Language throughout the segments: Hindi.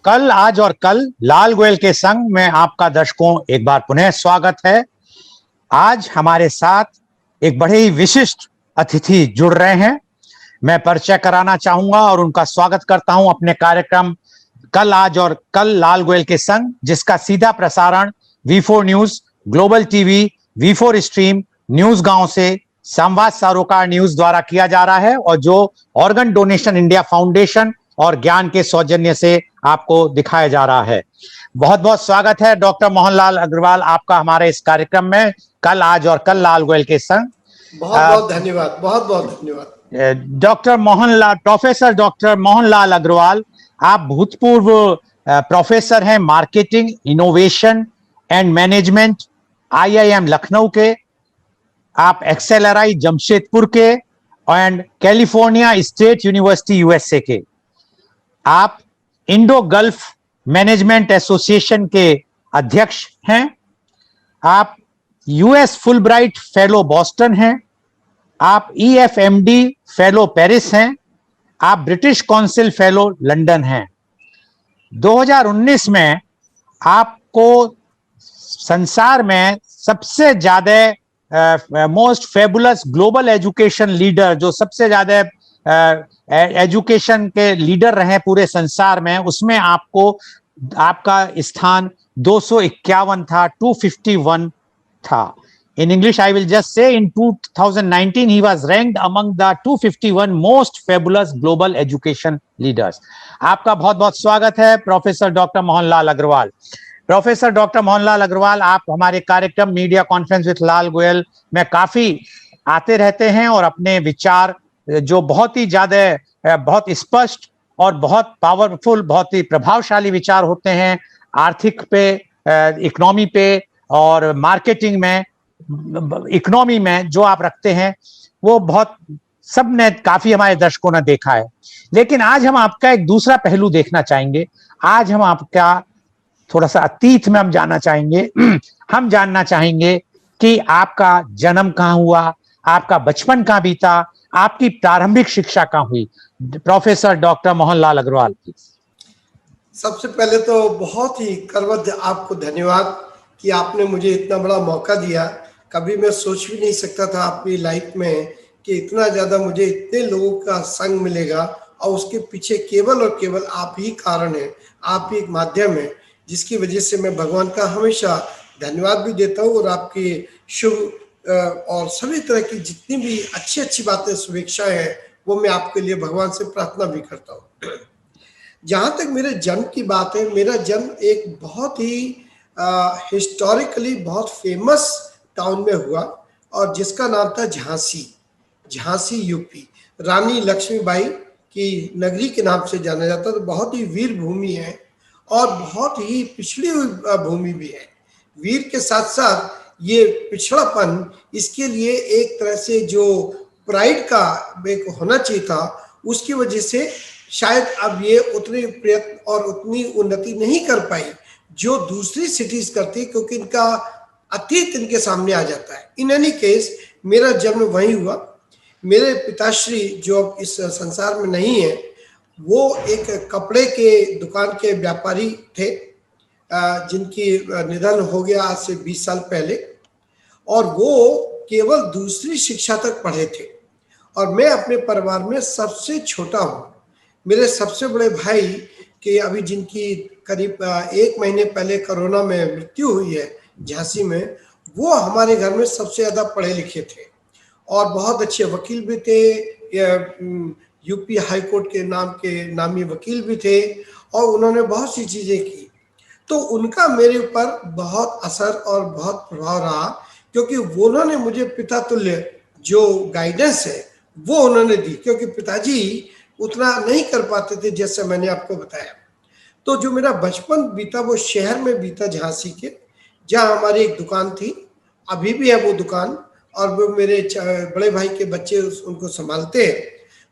कल आज और कल लाल गोयल के संग में आपका दर्शकों एक बार पुनः स्वागत है। आज हमारे साथ एक बड़े ही विशिष्ट अतिथि जुड़ रहे हैं। मैं परिचय कराना चाहूंगा और उनका स्वागत करता हूं अपने कार्यक्रम कल आज और कल लाल गोयल के संग, जिसका सीधा प्रसारण V4 news, global TV, V4 stream, news गांव से संवाद सरोकार न्यूज द्वारा किया जा रहा है और जो ऑर्गन डोनेशन इंडिया फाउंडेशन और ज्ञान के सौजन्य से आपको दिखाया जा रहा है। बहुत बहुत स्वागत है डॉक्टर मोहनलाल अग्रवाल आपका हमारे इस कार्यक्रम में कल आज और कल लाल गोयल के संग। बहुत बहुत धन्यवाद, बहुत बहुत धन्यवाद। प्रोफेसर डॉक्टर मोहनलाल अग्रवाल, आप भूतपूर्व प्रोफेसर हैं marketing, innovation and management IIM Lucknow के। आप XLRI जमशेदपुर के and California state university USA के। आप इंडो गल्फ मैनेजमेंट एसोसिएशन के अध्यक्ष हैं। आप US फुलब्राइट फेलो बॉस्टन हैं। आप EFMD फेलो पेरिस हैं। आप ब्रिटिश काउंसिल फेलो लंदन हैं। 2019 में आपको संसार में सबसे ज्यादा most fabulous global education leader, जो सबसे ज्यादा एजुकेशन के लीडर रहे पूरे संसार में, उसमें आपका स्थान 251 था, 251 था। In English, I will just say in 2019, he was ranked among the 251 most fabulous global education leaders. आपका बहुत बहुत स्वागत है professor doctor Mohanlal Agrawal. Professor doctor Mohanlal Agrawal, आप हमारे कार्यक्रम media conference with Lal Goyal में काफी आते रहते हैं और अपने विचार जो बहुत ही ज्यादा बहुत स्पष्ट और बहुत पावरफुल, बहुत ही प्रभावशाली विचार होते हैं आर्थिक पे, इकोनॉमी पे और मार्केटिंग में, इकोनॉमी में जो आप रखते हैं, वो बहुत सबने काफी हमारे दर्शकों ने देखा है। लेकिन आज हम आपका एक दूसरा पहलू देखना चाहेंगे। आज हम आपका थोड़ा सा अतीत में हम जाना चाहेंगे। हम जानना चाहेंगे कि आपका जन्म कहाँ हुआ, आपका बचपन कहाँ बीता, आपकी प्रारंभिक शिक्षा कहाँ हुई। प्रोफेसर डॉक्टर मोहनलाल अग्रवाल की। सबसे पहले तो बहुत ही करवत आपको धन्यवाद कि आपने मुझे इतना बड़ा मौका दिया। कभी मैं सोच भी नहीं सकता था अपनी लाइफ में कि इतना ज्यादा मुझे इतने लोगों का संग मिलेगा, और उसके पीछे केवल और केवल आप ही कारण है, आप ही एक माध्यम है, जिसकी वजह से मैं भगवान का हमेशा धन्यवाद भी देता हूँ और आपकी शुभ और सभी तरह की जितनी भी अच्छी अच्छी बातें, शुभेच्छाएं हैं, वो मैं आपके लिए भगवान से प्रार्थना भी करता हूँ। जहाँ तक मेरे जन्म की बात है, मेरा जन्म एक बहुत ही हिस्टोरिकली बहुत फेमस टाउन में हुआ और जिसका नाम था झांसी, झांसी यूपी। रानी लक्ष्मीबाई की नगरी के नाम से जाना जाता। तो बहुत ही वीर भूमि है और बहुत ही पिछड़ी हुई भूमि भी है। वीर के साथ साथ ये पिछड़ापन, इसके लिए एक तरह से जो प्राइड का एक होना चाहिए था, उसकी वजह से शायद अब ये उतने प्रयत्न और उतनी उन्नति नहीं कर पाई जो दूसरी सिटीज करती, क्योंकि इनका अतीत इनके सामने आ जाता है। इन एनी केस मेरा जन्म वहीं हुआ। मेरे पिताश्री जो अब इस संसार में नहीं है, वो एक कपड़े के दुकान के व्यापारी थे, जिनकी निधन हो गया आज से 20 साल पहले, और वो केवल दूसरी शिक्षा तक पढ़े थे। और मैं अपने परिवार में सबसे छोटा हूँ। मेरे सबसे बड़े भाई के अभी जिनकी करीब 1 महीने पहले कोरोना में मृत्यु हुई है झांसी में, वो हमारे घर में सबसे ज़्यादा पढ़े लिखे थे और बहुत अच्छे वकील भी थे। यूपी हाई कोर्ट के नामी वकील भी थे और उन्होंने बहुत सी चीज़ें की। तो उनका मेरे ऊपर बहुत असर और बहुत प्रभाव रहा, क्योंकि उन्होंने मुझे पिता तुल्य जो गाइडेंस है वो उन्होंने दी, क्योंकि पिताजी उतना नहीं कर पाते थे जैसे मैंने आपको बताया। तो जो मेरा बचपन बीता वो शहर में बीता, झांसी के, जहाँ हमारी एक दुकान थी, अभी भी है वो दुकान, और वो मेरे बड़े भाई के बच्चे उनको संभालते हैं।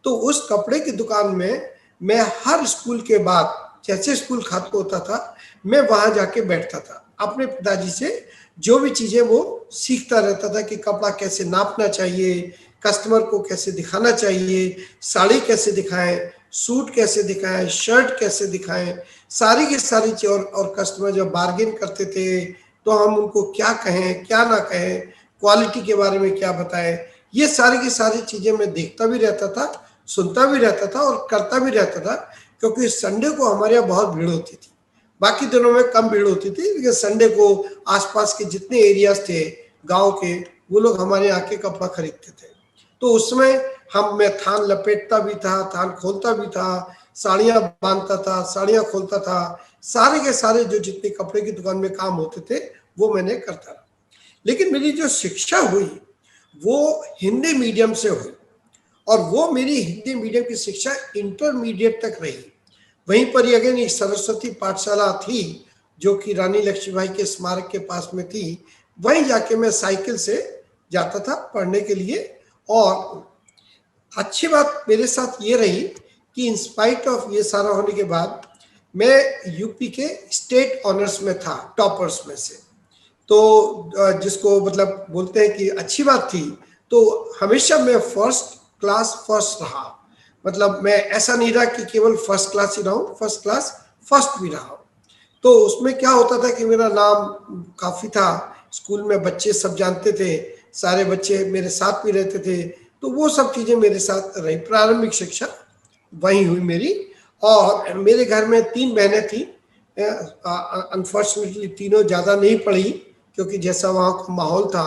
तो उस कपड़े की दुकान में मैं हर स्कूल के बाद, जैसे स्कूल खत्म होता था, मैं वहाँ जाके बैठता था। अपने पिताजी से जो भी चीज़ें वो सीखता रहता था कि कपड़ा कैसे नापना चाहिए, कस्टमर को कैसे दिखाना चाहिए, साड़ी कैसे दिखाएं, सूट कैसे दिखाएं, शर्ट कैसे दिखाएं, सारी की सारी चीज। और कस्टमर जब बार्गेन करते थे तो हम उनको क्या कहें क्या ना कहें, क्वालिटी के बारे में क्या बताएं, ये सारी की सारी चीजें मैं देखता भी रहता था, सुनता भी रहता था और करता भी रहता था। क्योंकि संडे को हमारे यहाँ बहुत भीड़ होती थी, बाकी दिनों में कम भीड़ होती थी, लेकिन संडे को आसपास के जितने एरियाज थे गांव के, वो लोग हमारे यहाँ के कपड़ा खरीदते थे। तो उसमें मैं थान लपेटता भी था, थान खोलता भी था, साड़ियाँ बांधता था, साड़ियाँ खोलता था, सारे के सारे जो जितने कपड़े की दुकान में काम होते थे वो मैंने करता रहा। लेकिन मेरी जो शिक्षा हुई वो हिंदी मीडियम से हुई, और वो मेरी हिंदी मीडियम की शिक्षा इंटरमीडिएट तक रही। वहीं पर ही अगेन एक सरस्वती पाठशाला थी जो कि रानी लक्ष्मीबाई के स्मारक के पास में थी, वहीं जाके मैं साइकिल से जाता था पढ़ने के लिए। और अच्छी बात मेरे साथ ये रही कि इंस्पाइट ऑफ ये सारा होने के बाद मैं यूपी के स्टेट ऑनर्स में था, टॉपर्स में से। तो जिसको मतलब बोलते हैं कि अच्छी बात थी। तो हमेशा मैं फर्स्ट क्लास फर्स्ट रहा, मतलब मैं ऐसा नहीं रहा कि केवल फर्स्ट क्लास ही रहा हूँ, फर्स्ट क्लास फर्स्ट भी रहा हूँ। तो उसमें क्या होता था कि मेरा नाम काफ़ी था, स्कूल में बच्चे सब जानते थे, सारे बच्चे मेरे साथ भी रहते थे। तो वो सब चीज़ें मेरे साथ रही। प्रारंभिक शिक्षा वहीं हुई मेरी। और मेरे घर में 3 बहनें थी, अनफॉर्चुनेटली तीनों ज़्यादा नहीं पढ़ी क्योंकि जैसा वहाँ का माहौल था।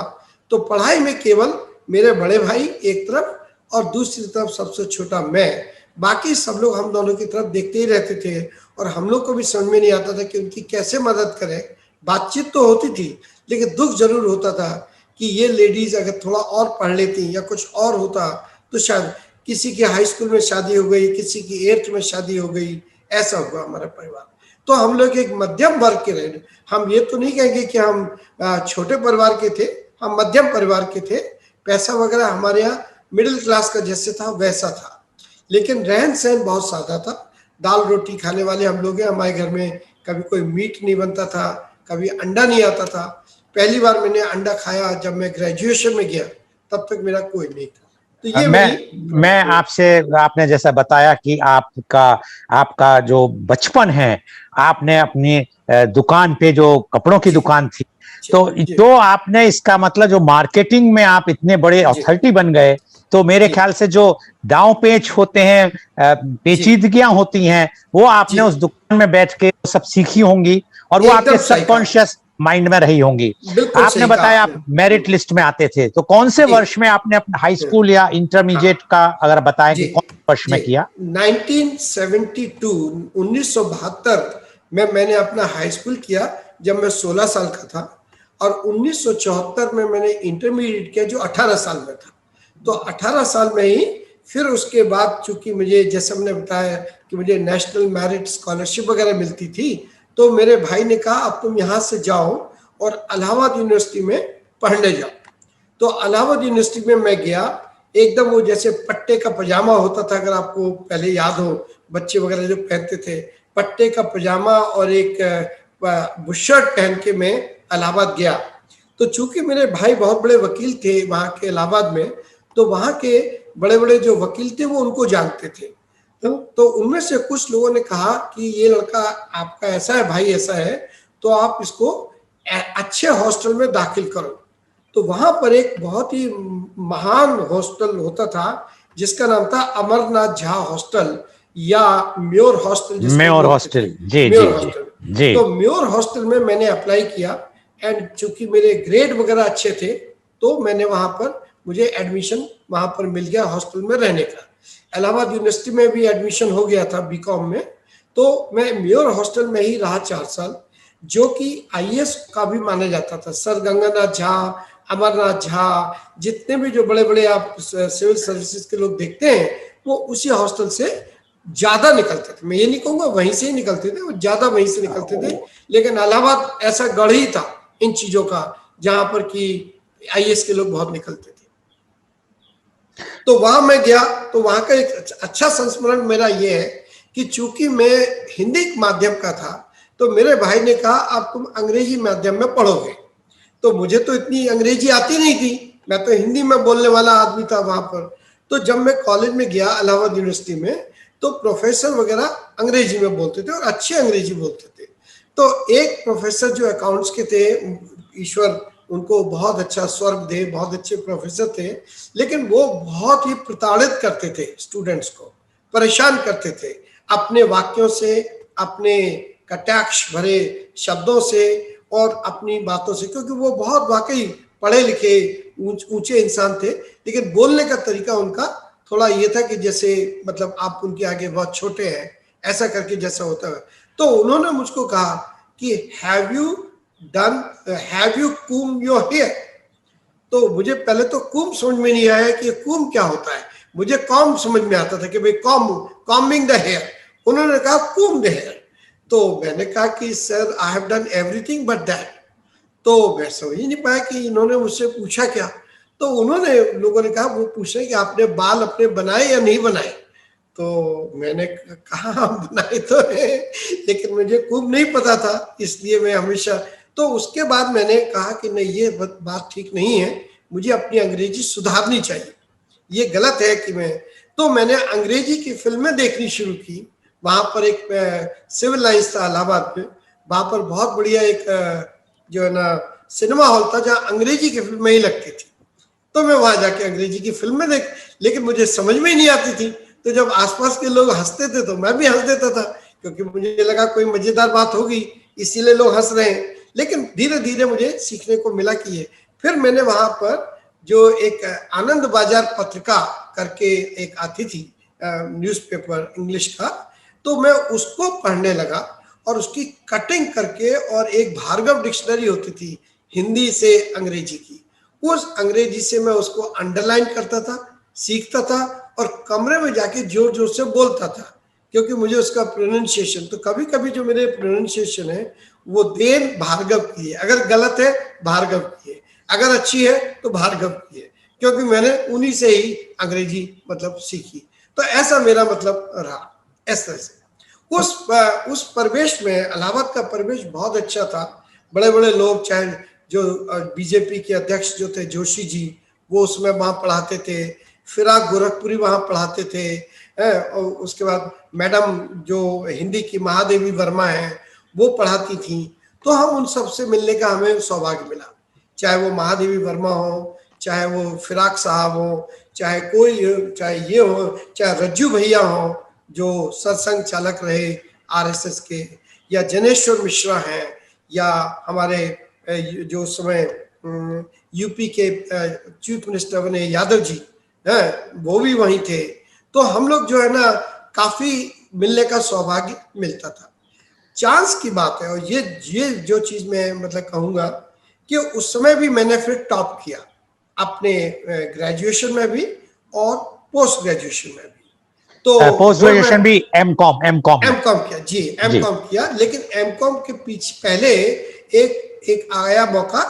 तो पढ़ाई में केवल मेरे बड़े भाई एक तरफ और दूसरी तरफ सबसे छोटा मैं, बाकी सब लोग हम दोनों की तरफ देखते ही रहते थे। और हम लोग को भी समझ में नहीं आता था कि उनकी कैसे मदद करें। बातचीत तो होती थी लेकिन दुख जरूर होता था कि ये लेडीज अगर थोड़ा और पढ़ लेती या कुछ और होता तो शायद किसी की हाई स्कूल में शादी हो गई, किसी की 8th में शादी हो गई, ऐसा हुआ हमारा परिवार। तो हम लोग एक मध्यम वर्ग के रहे। हम ये तो नहीं कहेंगे कि हम छोटे परिवार के थे, हम मध्यम परिवार के थे। पैसा वगैरह हमारे यहाँ मिडिल क्लास का जैसे था वैसा था, लेकिन रहन सहन बहुत सादा था। दाल रोटी खाने वाले हम लोग हैं। हमारे घर में कभी कोई मीट नहीं बनता था, कभी अंडा नहीं आता था। पहली बार मैंने अंडा खाया जब मैं ग्रेजुएशन में गया, तब तक मेरा कोई नहीं था। तो ये मैं आपसे, आपने जैसा बताया कि आपका जो बचपन है, आपने अपनी दुकान पे जो कपड़ों की दुकान थी, तो जो आपने इसका मतलब जो मार्केटिंग में आप इतने बड़े अथॉरिटी बन गए, तो मेरे ख्याल से जो दांव पेच होते हैं, पेचीदगियां होती हैं, वो आपने उस दुकान में बैठ के सब सीखी होंगी और वो आपके सबकॉन्शियस माइंड में रही होंगी। आपने बताया आप मेरिट लिस्ट में आते थे, तो कौन से वर्ष में आपने अपना हाई स्कूल या इंटरमीडिएट का अगर बताएं कि कौन से वर्ष में किया? 1972 1972 में मैंने अपना हाई स्कूल किया जब मैं 16 साल का था, और 1974 में मैंने इंटरमीडिएट किया जो 18 साल में था। तो 18 साल में ही फिर उसके बाद चूंकि मुझे, जैसे हमने बताया कि मुझे नेशनल मेरिट स्कॉलरशिप वगैरह मिलती थी, तो मेरे भाई ने कहा अब तुम यहाँ से जाओ और इलाहाबाद यूनिवर्सिटी में पढ़ने जाओ। तो इलाहाबाद यूनिवर्सिटी में मैं गया। एकदम वो जैसे पट्टे का पजामा होता था, अगर आपको पहले याद हो, बच्चे वगैरह जो पहनते थे पट्टे का पजामा और एक बुशर्ट पहन के मैं इलाहाबाद गया। तो चूंकि मेरे भाई बहुत बड़े वकील थे वहाँ के इलाहाबाद में, तो वहाँ के बड़े बड़े जो वकील थे वो उनको जानते थे। तो उनमें से कुछ लोगों ने कहा कि ये लड़का आपका ऐसा है, भाई ऐसा है, तो आप इसको अच्छे हॉस्टल में दाखिल करो। तो वहां पर एक बहुत ही महान हॉस्टल होता था जिसका नाम था अमरनाथ झा हॉस्टल या म्योर हॉस्टल। म्योर हॉस्टल, जी म्योर जी हॉस्टल जी। तो म्योर हॉस्टल में मैंने अप्लाई किया, एंड चूंकि मेरे ग्रेड वगैरह अच्छे थे तो मैंने वहां पर, मुझे एडमिशन वहां पर मिल गया हॉस्टल में रहने का। इलाहाबाद यूनिवर्सिटी में भी एडमिशन हो गया था बीकॉम में। तो मैं म्योर हॉस्टल में ही रहा 4 साल, जो कि आईएएस का भी माना जाता था। सर गंगानाथ झा, अमरनाथ झा, जितने भी जो बड़े बड़े आप सिविल सर्विसेज के लोग देखते हैं वो उसी हॉस्टल से ज्यादा निकलते थे। मैं ये नहीं कहूंगा वहीं से ही निकलते थे, वो ज्यादा वहीं से निकलते थे। लेकिन इलाहाबाद ऐसा गढ़ ही था इन चीजों का जहां पर कि आईएएस के लोग बहुत निकलते थे। तो वहां मैं गया, तो वहां का एक अच्छा संस्मरण मेरा ये है कि चूंकि मैं हिंदी माध्यम का था, तो मेरे भाई ने कहा अब तुम अंग्रेजी माध्यम में पढ़ोगे। तो मुझे तो इतनी अंग्रेजी आती नहीं थी, मैं तो हिंदी में बोलने वाला आदमी था वहां पर। तो जब मैं कॉलेज में गया इलाहाबाद यूनिवर्सिटी में, तो तो प्रोफेसर वगैरह अंग्रेजी में बोलते थे और अच्छी अंग्रेजी बोलते थे। तो एक प्रोफेसर जो अकाउंट्स के थे, ईश्वर उनको बहुत अच्छा स्वर्ग दे, बहुत अच्छे प्रोफेसर थे, लेकिन वो बहुत ही प्रताड़ित करते थे स्टूडेंट्स को, परेशान करते थे अपने वाक्यों से, अपने कटाक्ष भरे शब्दों से और अपनी बातों से, क्योंकि वो बहुत वाकई पढ़े लिखे ऊंचे इंसान थे, लेकिन बोलने का तरीका उनका थोड़ा ये था कि जैसे मतलब आप उनके आगे बहुत छोटे हैं, ऐसा करके जैसा होता है। तो उन्होंने मुझको कहा कि have you Kumbh your hair. तो मुझे पहले तो कूम समझ में नहीं आया कि कूम क्या होता है, मुझे कॉम समझ में आता था कि भाई कॉमिंग द हेयर। उन्होंने कहा कूम द हेयर। तो मैंने कहा कि sir I have done everything but that. तो मैं समझ ही नहीं पाया कि इन्होंने मुझसे पूछा क्या। तो उन्होंने, लोगों ने कहा, वो पूछ रहे कि आपने बाल अपने बनाए या नहीं बनाए। तो मैंने कहा बनाए तो है, लेकिन मुझे खूब नहीं पता था, इसलिए मैं हमेशा, तो उसके बाद मैंने कहा कि नहीं, ये बात ठीक नहीं है, मुझे अपनी अंग्रेजी सुधारनी चाहिए, ये गलत है कि मैं, तो मैंने अंग्रेजी की फिल्में देखनी शुरू की। वहां पर एक सिविल लाइन्स था इलाहाबाद में, वहां पर बहुत बढ़िया एक जो है ना सिनेमा हॉल था जहाँ अंग्रेजी की फिल्में ही लगती थी। तो मैं वहां जाके अंग्रेजी की फिल्में देख, लेकिन मुझे समझ में ही नहीं आती थी। तो जब आसपास के लोग हंसते थे तो मैं भी हंस देता था, क्योंकि मुझे लगा कोई मजेदार बात होगी इसीलिए लोग हंस रहे हैं। लेकिन धीरे धीरे मुझे सीखने को मिला कि ये, फिर मैंने वहां पर जो एक आनंद बाजार पत्रिका करके एक आती थी न्यूज़पेपर इंग्लिश का, तो मैं उसको पढ़ने लगा और उसकी कटिंग करके, और एक भार्गव डिक्शनरी होती थी हिंदी से अंग्रेजी की, उस अंग्रेजी से मैं उसको अंडरलाइन करता था, सीखता था और कमरे में जाके जोर जोर से बोलता था, क्योंकि मुझे उसका प्रोनाउंसिएशन, तो कभी कभी जो मेरे प्रोनाउंसिएशन है वो देन भार्गव की है, अगर गलत है भार्गव की है, अगर अच्छी है तो भार्गव की है, क्योंकि मैंने उन्हीं से ही अंग्रेजी मतलब सीखी। तो ऐसा मेरा मतलब रहा। इस तरह से उस परिवेश में, इलाहाबाद का परिवेश बहुत अच्छा था। बड़े बड़े लोग, चाहे जो बीजेपी के अध्यक्ष जो थे जोशी जी, वो उसमें वहाँ पढ़ाते थे, फिराक गोरखपुरी वहाँ पढ़ाते थे, और उसके बाद मैडम जो हिंदी की महादेवी वर्मा है वो पढ़ाती थी। तो हम उन सब से मिलने का हमें सौभाग्य मिला, चाहे वो महादेवी वर्मा हो, चाहे वो फिराक साहब हो, चाहे कोई, चाहे ये हो, चाहे रज्जू भैया हो जो सत्संग चालक रहे आरएसएस के, या जनेश्वर मिश्रा हैं, या हमारे जो समय यूपी के चीफ मिनिस्टर बने यादव जी हैं, वो भी वहीं थे। तो हम लोग जो है ना काफी मिलने का सौभाग्य मिलता था। चांस की बात है, और ये जो चीज मैं मतलब कहूंगा कि उस समय भी मैंने फिर टॉप किया अपने ग्रेजुएशन में भी और पोस्ट ग्रेजुएशन में भी। तो पोस्ट ग्रेजुएशन भी एमकॉम किया जी, एमकॉम किया, लेकिन एमकॉम के पीछे पहले एक आया मौका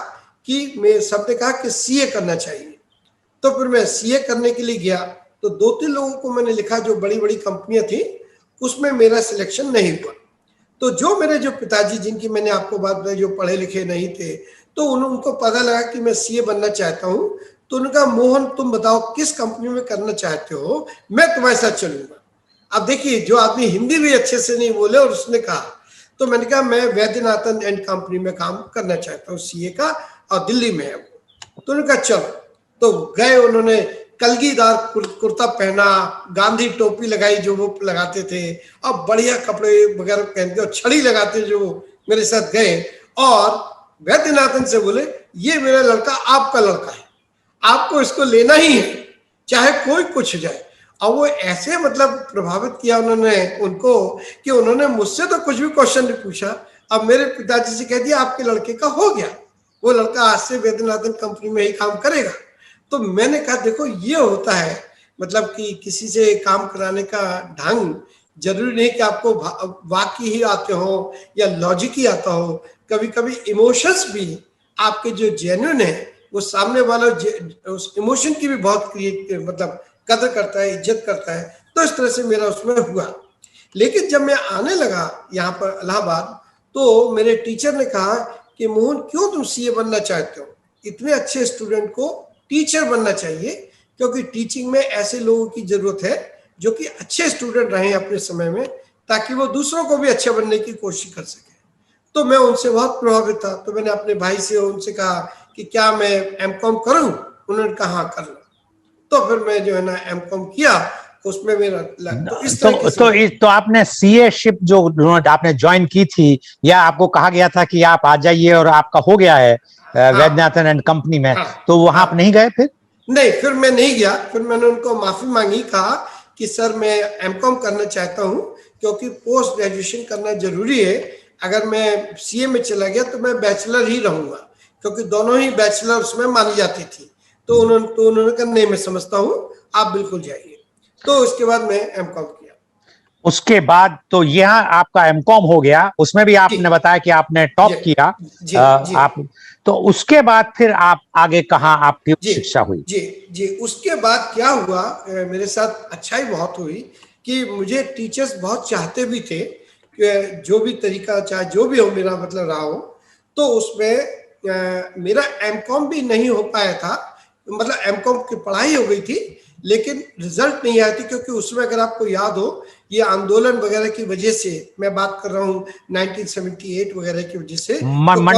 कि मैं, सबने कहा कि सीए करना चाहिए। तो फिर मैं सीए करने के लिए गया, तो 2-3 लोगों को मैंने लिखा जो बड़ी बड़ी कंपनियां थी, उसमें मेरा सिलेक्शन नहीं हुआ। तो जो मेरे जो पिताजी, जिनकी मैंने आपको बात बताई, जो पढ़े लिखे नहीं थे, तो उनको पता लगा कि मैं सीए बनना चाहता हूँ। तो उनका, मोहन तुम बताओ किस कंपनी में करना चाहते हो, मैं तुम्हारे साथ चलूंगा। अब देखिए, जो आदमी हिंदी भी अच्छे से नहीं बोले और उसने कहा, तो मैंने कहा मैं वैद्यनाथन एंड कंपनी में काम करना चाहता हूँ सीए का, और दिल्ली में है वो। तो उन्होंने कहा चलो। तो गए, उन्होंने कलगीदार कुर्ता पहना, गांधी टोपी लगाई जो वो लगाते थे, और बढ़िया कपड़े वगैरह पहन के, और छड़ी लगाते जो मेरे साथ गए, और वैद्यनाथन से बोले ये मेरा लड़का आपका लड़का है, आपको इसको लेना ही है, चाहे कोई कुछ हो जाए। और वो ऐसे मतलब प्रभावित किया उन्होंने उनको कि उन्होंने मुझसे तो कुछ भी क्वेश्चन नहीं पूछा, अब मेरे पिताजी से कह दिया आपके लड़के का हो गया, वो लड़का आज से वैद्यनाथन कंपनी में ही काम करेगा। तो मैंने कहा देखो ये होता है, मतलब कि किसी से काम कराने का ढंग जरूरी नहीं कि आपको वाक्य ही आते हो या लॉजिक ही आता हो, कभी कभी इमोशंस भी आपके जो जेन्युइन है, वो सामने वाला उस इमोशन की भी बहुत मतलब कदर करता है, इज्जत करता है। तो इस तरह से मेरा उसमें हुआ। लेकिन जब मैं आने लगा यहाँ पर इलाहाबाद, तो मेरे टीचर ने कहा कि मोहन क्यों तुम सीए बनना चाहते हो, इतने अच्छे स्टूडेंट को टीचर बनना चाहिए, क्योंकि टीचिंग में ऐसे लोगों की जरूरत है जो कि अच्छे स्टूडेंट रहे अपने समय में, ताकि वो दूसरों को भी अच्छे बनने की कोशिश कर सके। तो मैं उनसे बहुत प्रभावित था। तो मैंने अपने भाई से उनसे कहा कि क्या मैं एमकॉम करूं? उन्होंने कहा हाँ कर लो। तो फिर मैं जो है ना एमकॉम किया, उसमें मेरा तो इस तरीके से तो आपने सीए शिप जो आपने ज्वाइन की थी, या आपको कहा गया था कि आप आ जाइए और आपका हो गया है वैद्यनाथन एंड कंपनी में, तो वहां आप नहीं गए फिर? नहीं, फिर मैं नहीं गया। फिर मैंने उनको माफी मांगी, कहा कि सर मैं एमकॉम करना चाहता हूं, क्योंकि पोस्ट ग्रेजुएशन करना जरूरी है। अगर मैं सीए में चला गया तो मैं बैचलर ही रहूंगा, क्योंकि दोनों ही बैचलर उसमें मानी जाती थी। तो उन्होंने कहा नहीं, मैं समझता हूँ, आप बिल्कुल जाइए। तो उसके बाद मैं एमकॉम किया। उसके बाद तो यहाँ आपका एमकॉम हो गया, उसमें भी आपने बताया कि आपने टॉप किया। जी, जी। आप तो उसके बाद फिर आप आगे कहाँ आपकी शिक्षा हुई? जी, जी। उसके बाद क्या हुआ, मेरे साथ अच्छाई बहुत हुई कि मुझे टीचर्स बहुत चाहते भी थे कि जो भी तरीका, चाहे जो भी हो मेरा मतलब रहा हो, तो उसमें मेरा एमकॉम भी नहीं हो पाया था। मतलब एमकॉम की पढ़ाई हो गई थी, लेकिन रिजल्ट नहीं आया थी, क्योंकि उसमें अगर आपको याद हो, ये आंदोलन वगैरह की वजह से, मैं बात कर रहा हूँ 1978 वगैरह की वजह से, तो मंडल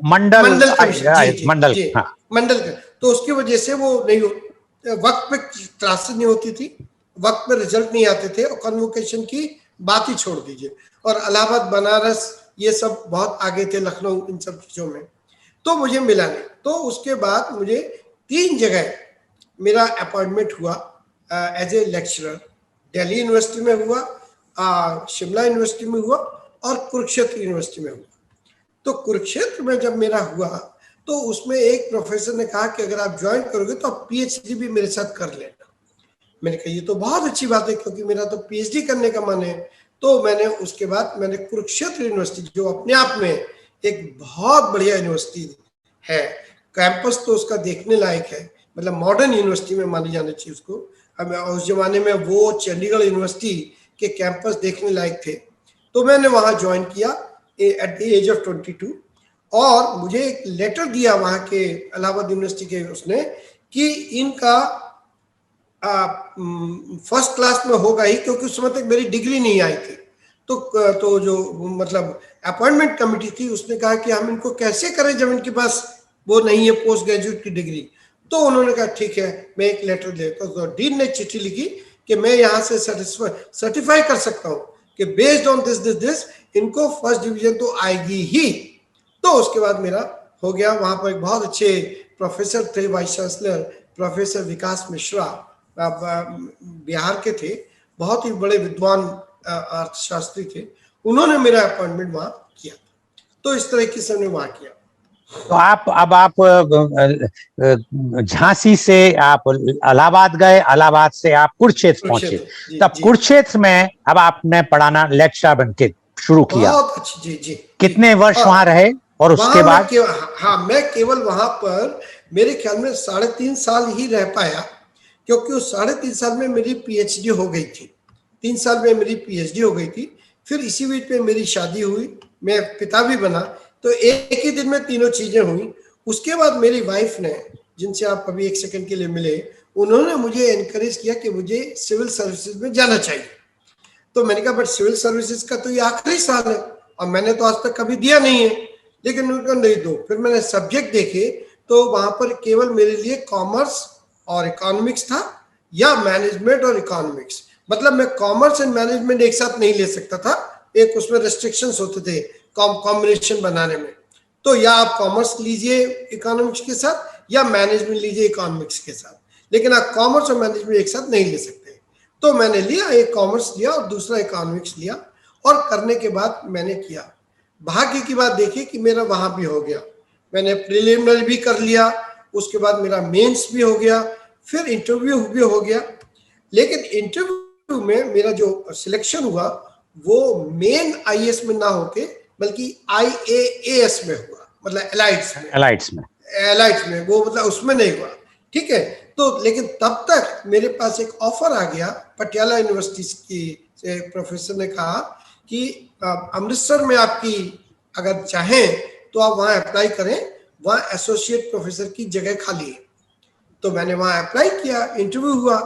मंडल कमीशन, जी, जी, मंडल, जी, हाँ। मंडल का, तो उसकी वजह से वो नहीं वक्त पे क्लासेस नहीं होती थी, वक्त पे रिजल्ट नहीं आते थे, और कन्वोकेशन की बात ही छोड़ दीजिए। और इलाहाबाद, बनारस, ये सब बहुत आगे थे, लखनऊ, इन सब चीजों में। तो मुझे मिला नहीं। तो उसके बाद मुझे 3 जगह मेरा अपॉइंटमेंट हुआ as a lecturer. Delhi university में हुआ, शिमला यूनिवर्सिटी में हुआ, और कुरुक्षेत्र यूनिवर्सिटी में हुआ। तो कुरुक्षेत्र में जब मेरा हुआ, तो उसमें एक प्रोफेसर ने कहा कि अगर आप ज्वाइन करोगे तो आप पीएचडी भी मेरे साथ कर लेना। मैंने कहा ये तो बहुत अच्छी बात है, क्योंकि मेरा तो पीएचडी करने का मन है। तो मैंने उसके बाद मैंने कुरुक्षेत्र यूनिवर्सिटी, जो अपने आप में एक बहुत बढ़िया यूनिवर्सिटी है, कैंपस तो उसका देखने लायक है, मतलब मॉडर्न यूनिवर्सिटी में मानी जानी चाहिए उसको। अब उस जमाने में वो चंडीगढ़ यूनिवर्सिटी के कैंपस देखने लायक थे। तो मैंने वहाँ ज्वाइन किया एट द एज ऑफ 22। और मुझे एक लेटर दिया वहाँ के इलाहाबाद यूनिवर्सिटी के उसने, कि इनका फर्स्ट क्लास में होगा ही, क्योंकि उस समय तक मेरी डिग्री नहीं आई थी। तो जो मतलब अपॉइंटमेंट कमेटी थी, उसने कहा कि हम इनको कैसे करें जब इनके पास वो नहीं है पोस्ट ग्रेजुएट की डिग्री। तो उन्होंने कहा ठीक है, मैं एक लेटर देता हूँ। तो डीन ने चिट्ठी लिखी कि मैं यहाँ से सर्टिफाई कर सकता हूँ कि based on this this this इनको फर्स्ट डिवीजन तो आएगी ही। तो उसके बाद मेरा हो गया। वहाँ पर एक बहुत अच्छे प्रोफेसर थे, वाइस चांसलर प्रोफेसर विकास मिश्रा, बिहार के थे, बहुत ही बड़े विद्वान अर्थशास्त्री थे। उन्होंने मेरा अपॉइंटमेंट वहाँ किया। तो इस तरीके से हमने वहाँ किया। तो आप झांसी से आप इलाहाबाद गए, इलाहाबाद से आप कुरुक्षेत्र पहुंचे। तब कुरुक्षेत्र में अब आपने पढ़ाना लेक्चरर बन के शुरू किया। बहुत अच्छी, जी, जी। कितने वर्ष वहां रहे, और उसके बाद? मैं केवल वहां पर मेरे ख्याल में 3.5 साल ही रह पाया, क्योंकि उस 3.5 साल में मेरी पीएचडी हो गई थी। 3 साल में मेरी पीएचडी हो गई थी। फिर इसी बीच में मेरी शादी हुई, मैं पिता भी बना। तो एक ही दिन में तीनों चीजें हुई। उसके बाद मेरी वाइफ ने, जिनसे आप अभी एक सेकंड के लिए मिले, उन्होंने मुझे एनकरेज किया कि मुझे सिविल सर्विसेज में जाना चाहिए। तो मैंने कहा बट सिविल सर्विसेज का तो ये आखिरी साल है, और मैंने तो आज तक कभी दिया नहीं है। लेकिन उनको नहीं दो। फिर मैंने सब्जेक्ट देखे, तो वहां पर केवल मेरे लिए कॉमर्स और इकोनॉमिक्स था, या मैनेजमेंट और इकोनॉमिक्स। मतलब मैं कॉमर्स एंड मैनेजमेंट एक साथ नहीं ले सकता था, एक उसमें रेस्ट्रिक्शंस होते थे कॉम्बिनेशन बनाने में। तो या आप कॉमर्स लीजिए इकोनॉमिक्स के साथ, या मैनेजमेंट लीजिए इकोनॉमिक्स के साथ, लेकिन आप कॉमर्स और मैनेजमेंट एक साथ नहीं ले सकते। तो मैंने लिया, एक कॉमर्स लिया और दूसरा इकोनॉमिक्स लिया, और करने के बाद मैंने किया। भाग्य की बात देखिए कि मेरा वहां भी हो गया। मैंने प्रिलिमिनरी भी कर लिया, उसके बाद मेरा मेंस भी हो गया, फिर इंटरव्यू भी हो गया। लेकिन इंटरव्यू में मेरा जो सिलेक्शन हुआ, वो मेन आईएएस में ना होके बल्कि आईएएस में हुआ, मतलब एलाइट्स में वो, मतलब उसमें नहीं हुआ। ठीक है। तो लेकिन तब तक मेरे पास एक ऑफर आ गया पटियाला यूनिवर्सिटी की से। प्रोफेसर ने कहा कि अमृतसर में आपकी अगर चाहें तो आप वहाँ अप्लाई करें, वहाँ एसोसिएट प्रोफेसर की जगह खाली है। तो मैंने वहाँ अप्लाई किया, इंटरव्यू हुआ,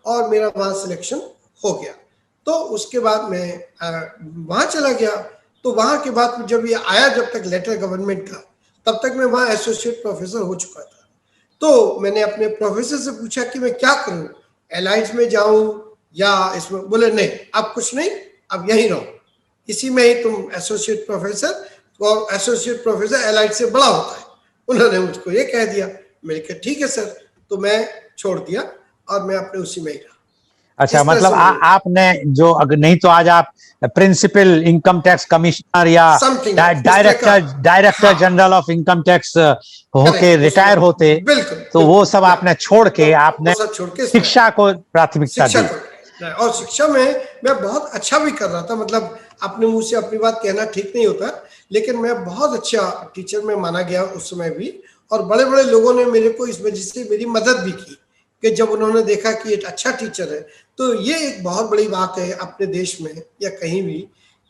और मेरा वहाँ सिलेक्शन हो गया। तो उसके बाद मैं वहाँ चला गया। तो वहाँ के बाद जब ये आया, जब तक लेटर गवर्नमेंट का, तब तक मैं वहाँ एसोसिएट प्रोफेसर हो चुका था। तो मैंने अपने प्रोफेसर से पूछा कि मैं क्या करूं, एलाइड्स में जाऊं या इसमें? बोले नहीं, अब कुछ नहीं, अब यहीं रहो, इसी में ही तुम एसोसिएट प्रोफेसर, और एसोसिएट प्रोफेसर एलाइड से बड़ा होता है। उन्होंने मुझको ये कह दिया। मैंने कहा ठीक है सर। तो मैं छोड़ दिया और मैं अपने उसी में ही रहा। अच्छा, इस तरह मतलब से मुझे आपने जो, अगर नहीं तो आज आप प्रिंसिपल इनकम टैक्स कमिश्नर या समथिंग इस तरह का, डायरेक्टर हाँ जनरल ऑफ इनकम टैक्स होके करेक्ट, उसमें रिटायर होते, बिल्कुल तो वो बिल्कुल सब या आपने छोड़ तो के वो आपने सब छोड़ के इसमें शिक्षा को प्राथमिकता शिक्षा दी। को, और शिक्षा में मैं बहुत अच्छा भी कर रहा था। मतलब अपने मुंह से अपनी बात कहना ठीक नहीं होता, लेकिन मैं बहुत अच्छा टीचर में माना गया उस समय भी। और बड़े बड़े लोगों ने मेरे को इस वजह से मेरी मदद भी की, कि जब उन्होंने देखा कि एक अच्छा टीचर है। तो ये एक बहुत बड़ी बात है अपने देश में या कहीं भी,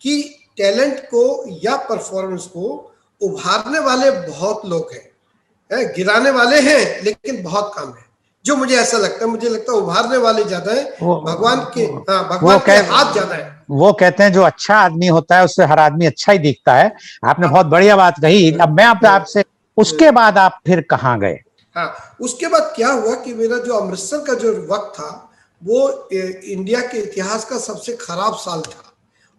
कि टैलेंट को या परफॉर्मेंस को उभारने वाले बहुत लोग हैं, गिराने वाले हैं लेकिन बहुत कम है। जो मुझे ऐसा लगता है, मुझे लगता है उभारने वाले ज्यादा है, भगवान के, हाँ वो भगवान के कह हाथ ज्यादा है। वो कहते हैं जो अच्छा आदमी होता है उससे हर आदमी अच्छा ही दिखता है। आपने बहुत बढ़िया बात कही। अब मैं आपसे, उसके बाद आप फिर कहाँ गए? हाँ, उसके बाद क्या हुआ कि मेरा जो अमृतसर का जो वक्त था, वो इंडिया के इतिहास का सबसे खराब साल था।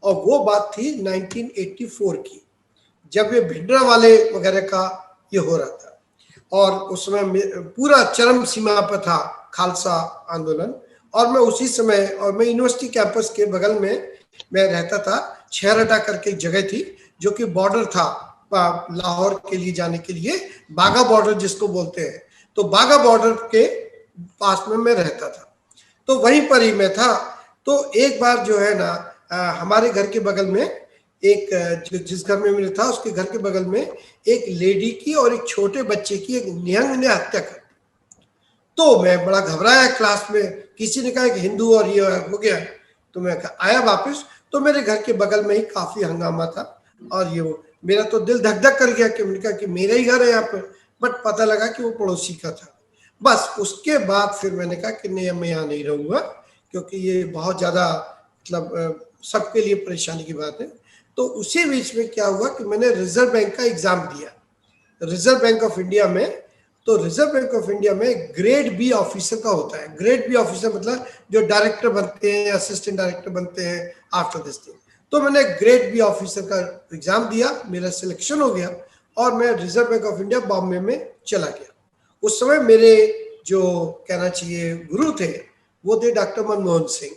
और वो बात थी 1984 की, जब ये भिंडरा वाले वगैरह का ये हो रहा था। और उसमें पूरा चरम सीमा पर था खालसा आंदोलन। और मैं उसी समय, और मैं यूनिवर्सिटी कैंपस के बगल में मैं रहता था, छहरटा करके एक जगह थी जो कि बॉर्डर था लाहौर के लिए जाने के लिए, बाघा बॉर्डर जिसको बोलते हैं। तो बाघा बॉर्डर के पास में मैं रहता था, तो वहीं पर ही मैं था। तो एक बार जो है ना, हमारे घर के बगल में एक, जिस घर में मैं था उसके घर के बगल में एक लेडी की और एक छोटे बच्चे की एक निहंग ने हत्या कर। तो मैं बड़ा घबराया क्लास में, किसी ने कहा कि हिंदू और ये हो गया। तो मैं आया वापस, तो मेरे घर के बगल में ही काफी हंगामा था। और ये वो, मेरा तो दिल धक धक कर गया कि मैंने कहा कि मेरा ही घर है यहाँ पर। बट पता लगा कि वो पड़ोसी का था। बस उसके बाद फिर मैंने कहा कि नहीं, मैं यहाँ नहीं रहूंगा, क्योंकि ये बहुत ज्यादा, मतलब सबके लिए परेशानी की बात है। तो उसी बीच में क्या हुआ कि मैंने रिजर्व बैंक का एग्जाम दिया, रिजर्व बैंक ऑफ इंडिया में। तो रिजर्व बैंक ऑफ इंडिया में ग्रेड बी ऑफिसर का होता है। ग्रेड बी ऑफिसर मतलब जो डायरेक्टर बनते हैं, असिस्टेंट डायरेक्टर बनते हैं आफ्टर दिस थिंग। तो मैंने ग्रेड बी ऑफिसर का एग्जाम दिया, मेरा सिलेक्शन हो गया और मैं reserve bank of India Bombay में चला गया। उस समय मेरे जो कहना चाहिए गुरु थे, वो थे डॉक्टर मनमोहन सिंह।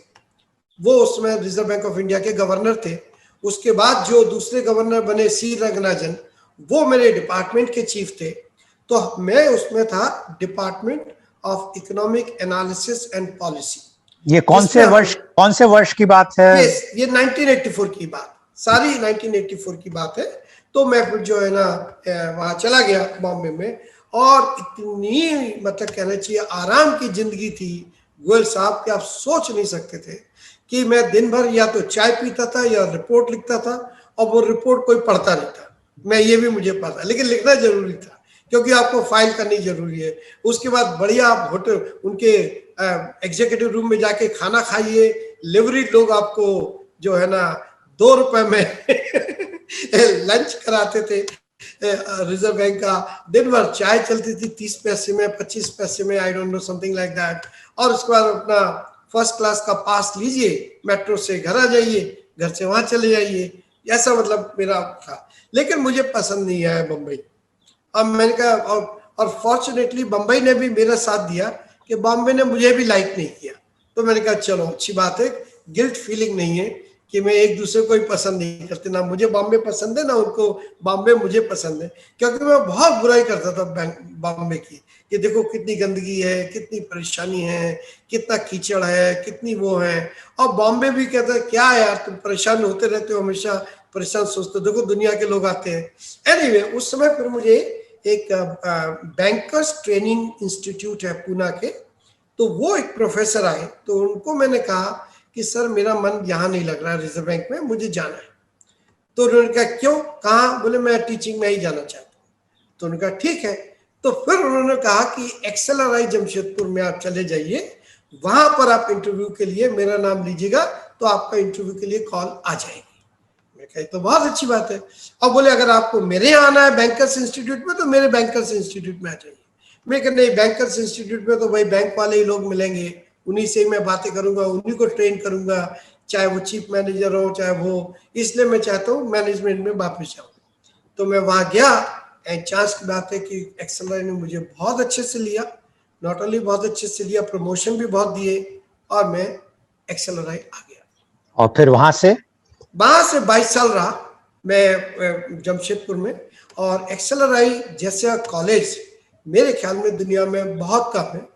वो उस समय रिजर्व बैंक ऑफ इंडिया के गवर्नर थे। उसके बाद जो दूसरे गवर्नर बने सी रंगनाजन, वो मेरे डिपार्टमेंट के चीफ थे। तो मैं उसमें था department of economic analysis and policy. ये कौन से वर्ष की बात है? ये 1984 की बात, सारी 1984 की बात है। तो मैं फिर जो है ना वहां चला गया बॉम्बे में, और इतनी, मतलब कहना चाहिए आराम की जिंदगी थी गोयल साहब, कि आप सोच नहीं सकते थे कि मैं दिन भर या तो चाय पीता था या रिपोर्ट लिखता था। और वो रिपोर्ट कोई पढ़ता नहीं था, मैं ये भी मुझे पता, लेकिन लिखना जरूरी था क्योंकि आपको फाइल करनी जरूरी है। उसके बाद बढ़िया आप होटल, उनके एग्जीक्यूटिव रूम में जाके खाना खाइए। लिवरी लोग आपको जो है ना 2 रुपए में लंच कराते थे। रिजर्व बैंक का दिन भर चाय चलती थी 30 पैसे में, 25 पैसे में, I don't know, something like that. और उसके बाद अपना फर्स्ट क्लास का पास लीजिए, मेट्रो से घर आ जाइए, घर से वहां चले जाइए। ऐसा मतलब मेरा था, लेकिन मुझे पसंद नहीं आया बम्बई। अब मैंने कहा, और फॉर्चुनेटली बम्बई ने भी मेरा साथ दिया कि बॉम्बे ने मुझे भी लाइक नहीं किया। तो मैंने कहा चलो अच्छी बात है, गिल्ट फीलिंग नहीं है कि मैं एक दूसरे को ही पसंद नहीं करते, ना मुझे बॉम्बे पसंद है ना उनको बॉम्बे मुझे पसंद है। क्योंकि मैं बहुत बुराई करता था बॉम्बे की, कि देखो कितनी गंदगी है, कितनी परेशानी है, कितना कीचड़ है, कितनी वो है। और बॉम्बे भी कहता है क्या यार तुम परेशान होते रहते हो, हमेशा परेशान सोचते हो, देखो दुनिया के लोग आते हैं। एनीवे उस समय फिर मुझे एक बैंकर्स ट्रेनिंग इंस्टीट्यूट है पूना के, तो वो एक प्रोफेसर आए। तो उनको मैंने कहा कि सर मेरा मन यहाँ नहीं लग रहा है रिजर्व बैंक में, मुझे जाना है। तो उन्होंने कहा क्यों, कहाँ? बोले मैं टीचिंग में ही जाना चाहता हूँ। तो उन्होंने कहा ठीक है। तो फिर उन्होंने कहा कि एक्सएलआरआई जमशेदपुर में आप चले जाइए, वहां पर आप इंटरव्यू के लिए मेरा नाम लीजिएगा, तो आपका इंटरव्यू के लिए कॉल आ जाएगी। मैं कही तो बहुत अच्छी बात है। अब बोले अगर आपको मेरे यहाँ आना है बैंकर्स इंस्टीट्यूट में, तो मेरे बैंकर्स इंस्टीट्यूट में आ जाइए। मैं कह नहीं, बैंकर्स इंस्टीट्यूट में तो भाई बैंक वाले ही लोग मिलेंगे, उन्हीं से मैं बातें करूंगा, उन्हीं को ट्रेन करूंगा, चाहे वो चीफ मैनेजर हो चाहे वो, इसलिए मैं चाहता हूँ मैनेजमेंट में वापस जाऊँ। तो मैं वहां गया, एंड चांस की बात है कि एक्सेलराई ने मुझे बहुत अच्छे से लिया, नॉट ओनली बहुत अच्छे से लिया, प्रमोशन भी बहुत दिए, और मैं एक्सेलराई आ गया। और फिर वहां से 22 साल रहा मैं जमशेदपुर में। और एक्सेलराई जैसा कॉलेज मेरे ख्याल में दुनिया में बहुत कम है,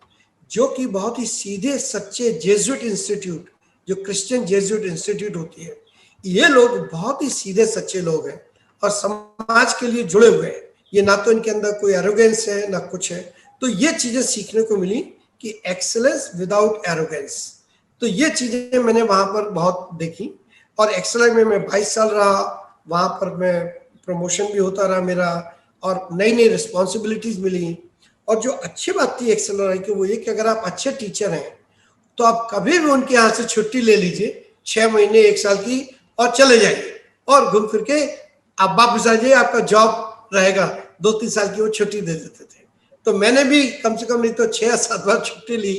जो कि बहुत ही सीधे सच्चे जेजुइट इंस्टीट्यूट, जो क्रिश्चियन जेजुइट इंस्टीट्यूट होती है, ये लोग बहुत ही सीधे सच्चे लोग हैं और समाज के लिए जुड़े हुए हैं। ये ना तो इनके अंदर कोई एरोगेंस है ना कुछ है। तो ये चीजें सीखने को मिली कि एक्सेलेंस विदाउट एरोगेंस। तो ये चीजें मैंने वहां पर बहुत देखी। और एक्सेलराई में मैं 22 साल रहा, वहां पर मैं प्रमोशन भी होता रहा मेरा, और नई नई रिस्पॉन्सिबिलिटीज मिली। और जो अच्छी बात थी एक्सेलराई की वो ये कि अगर आप अच्छे टीचर हैं तो आप कभी भी उनके यहाँ से छुट्टी ले लीजिए, 6 महीने 1 साल की, और चले जाइए और घूम फिर के आप वापस आ जाइए, आपका जॉब रहेगा। 2-3 साल की वो छुट्टी दे देते थे। तो मैंने भी कम से कम नहीं तो 6 या 7 बार छुट्टी ली।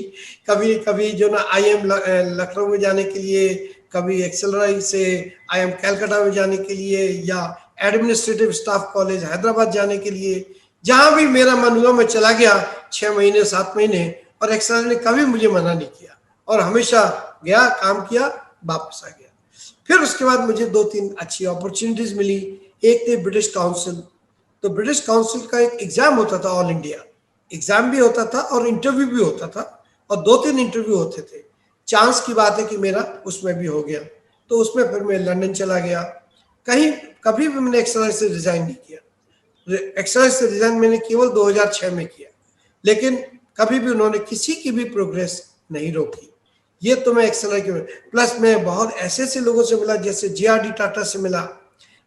कभी कभी जो ना IIM लखनऊ में जाने के लिए, कभी एक्सेलराई से IIM कैलकाटा में जाने के लिए, या एडमिनिस्ट्रेटिव स्टाफ कॉलेज हैदराबाद जाने के लिए, जहां भी मेरा मन हुआ मैं चला गया 6 महीने 7 महीने। और एक्सेलराई ने कभी मुझे मना नहीं किया, और हमेशा गया, काम किया, वापस आ गया। फिर उसके बाद मुझे 2-3 अच्छी अपॉर्चुनिटीज मिली। एक थी ब्रिटिश काउंसिल। तो ब्रिटिश काउंसिल का एक एग्जाम होता था, ऑल इंडिया एग्जाम भी होता था और इंटरव्यू भी होता था, और 2-3 इंटरव्यू होते थे। चांस की बात है कि मेरा उसमें भी हो गया। तो उसमें फिर मैं लंदन चला गया। कहीं कभी भी मैंने एक्सेलराई से रिजाइन नहीं किया। एक्सेलराई से रिजाइन मैंने केवल 2006 में किया, लेकिन कभी भी उन्होंने किसी की भी प्रोग्रेस नहीं रोकी। ये तो मैं एक्सेलराई के, प्लस मैं बहुत ऐसे ऐसे लोगों से मिला, जैसे JRD टाटा से मिला।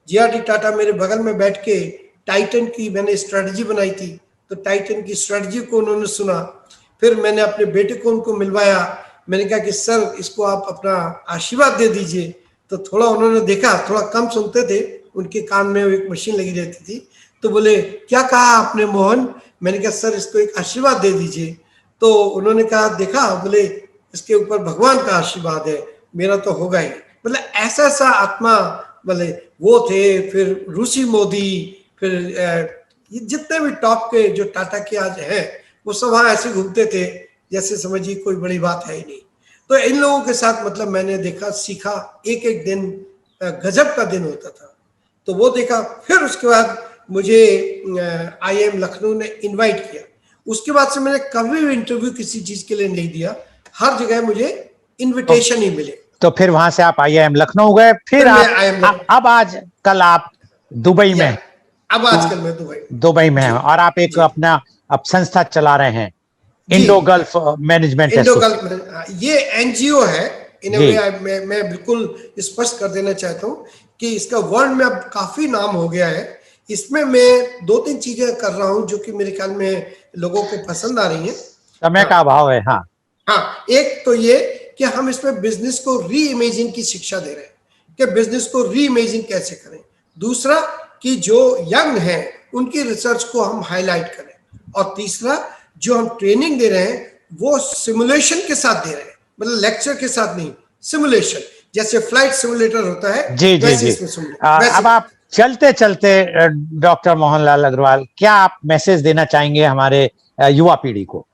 JRD टाटा मेरे बगल में बैठ के टाइटन की मैंने स्ट्रेटजी बनाई थी, तो टाइटन की स्ट्रेटजी को उन्होंने सुना। फिर मैंने अपने बेटे को उनको मिलवाया। मैंने कहा कि सर इसको आप अपना आशीर्वाद दे दीजिए। तो थोड़ा उन्होंने देखा, थोड़ा कम सुनते थे, उनके कान में एक मशीन लगी रहती थी। तो बोले क्या कहा आपने मोहन? मैंने कहा सर इसको एक आशीर्वाद दे दीजिए। तो उन्होंने कहा देखा, बोले इसके ऊपर भगवान का आशीर्वाद है, मेरा तो होगा ही। मतलब ऐसा ऐसा आत्मा, बोले वो थे। फिर रूसी मोदी, फिर ये जितने भी टॉप के जो टाटा के आज हैं, वो सब वहाँ ऐसे घूमते थे जैसे समझिए कोई बड़ी बात है ही नहीं। तो इन लोगों के साथ मतलब मैंने देखा, सीखा। एक एक दिन गजब का दिन होता था। तो वो देखा। फिर उसके बाद मुझे IIM लखनऊ ने इनवाइट किया। उसके बाद से मैंने कभी भी इंटरव्यू किसी चीज के लिए नहीं दिया, हर जगह मुझे इनविटेशन ही मिले। तो फिर वहां से आप IIM लखनऊ गए, फिर आप अब आज कल आप दुबई में, अब आजकल मैं दुबई में हैं, और आप एक अपना अब संस्था चला रहे हैं, Indo gulf management. Indo gulf ये NGO है इन वे। मैं बिल्कुल स्पष्ट कर देना चाहता हूँ कि इसका वर्ल्ड में अब काफी नाम हो गया है। इसमें मैं 2-3 चीजें कर रहा हूँ जो कि मेरे ख्याल में लोगों को पसंद आ रही हैं। समय का अभाव है। हाँ, एक तो ये कि हम इसमें बिजनेस को री इमेजिन की शिक्षा दे रहे हैं कि बिजनेस को री इमेजिन कैसे करें। दूसरा कि जो यंग हैं उनकी रिसर्च को हम हाईलाइट करें। और तीसरा जो हम ट्रेनिंग दे रहे हैं वो सिमुलेशन के साथ दे रहे हैं, मतलब लेक्चर के साथ नहीं, सिमुलेशन। जैसे फ्लाइट सिमुलेटर होता है, जी जी जी। अब आप चलते चलते डॉक्टर मोहनलाल अग्रवाल, क्या आप मैसेज देना चाहेंगे हमारे युवा पीढ़ी को?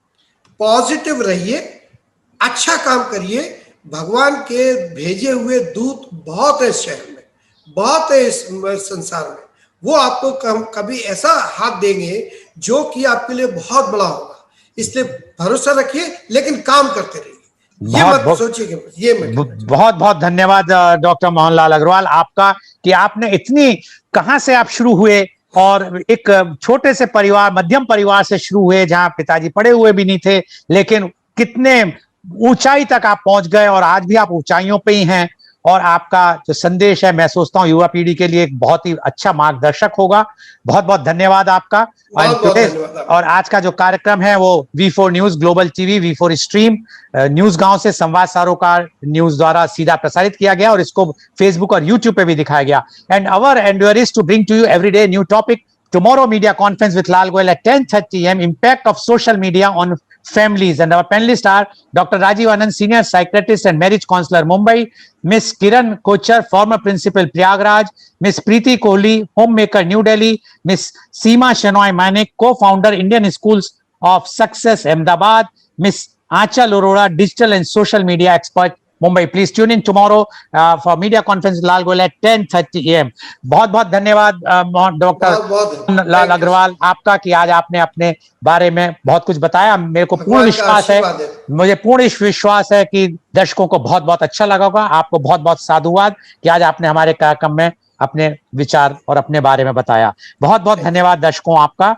पॉजिटिव रहिए, अच्छा काम करिए। भगवान के भेजे हुए दूत बहुत है शहर में, बहुत है इस संसार में। वो आपको कभी ऐसा हाथ देंगे जो कि आपके लिए बहुत बड़ा होगा। इसलिए भरोसा रखिए, लेकिन काम करते रहिए। ये मत सोचिए। ये बहुत बहुत धन्यवाद डॉक्टर मोहनलाल अग्रवाल आपका, कि आपने इतनी, कहां से आप शुरू हुए और एक छोटे से परिवार, मध्यम परिवार से शुरू हुए जहां पिताजी पढ़े हुए भी नहीं थे, लेकिन कितने ऊंचाई तक आप पहुंच गए और आज भी आप ऊंचाइयों पे ही हैं। और आपका जो संदेश है मैं सोचता हूँ युवा पीढ़ी के लिए एक बहुत ही अच्छा मार्गदर्शक होगा। बहुत बहुत धन्यवाद आपका। बहुत बहुत धन्यवाद आपका। और आज का जो कार्यक्रम है वो V4 news, global TV, V4 stream, news गांव से संवाद सरोकार न्यूज द्वारा सीधा प्रसारित किया गया और इसको फेसबुक और यूट्यूब पे भी दिखाया गया। And our endeavour is to bring to you everyday new topic. Tomorrow media conference with Lal Goyal at 10:30 a.m. Impact of social media on families. And our panelists are Dr. Rajiv Anand, Senior Psychiatrist and Marriage Counselor, Mumbai; Miss Kiran Kochar, former Principal, Prayagraj; Miss Preeti Kohli, Homemaker, New Delhi; Miss Seema Shenoy Manek, Co-founder, Indian Schools of Success, Ahmedabad; Miss Aanchal Arora, Digital and Social Media Expert, Mumbai. Please tune in tomorrow for media conference with Lal Goyal at 10:30 a.m. बहुत बहुत धन्यवाद डॉक्टर लाल अग्रवाल आपका कि आज आपने अपने बारे में बहुत कुछ बताया। मेरे को पूर्ण विश्वास है, मुझे पूर्ण विश्वास है कि दर्शकों को बहुत बहुत अच्छा लगा होगा। आपको बहुत बहुत साधुवाद कि आज आपने हमारे कार्यक्रम में अपने विचार और अपने बारे में बताया। बहुत बहुत धन्यवाद दर्शकों आपका।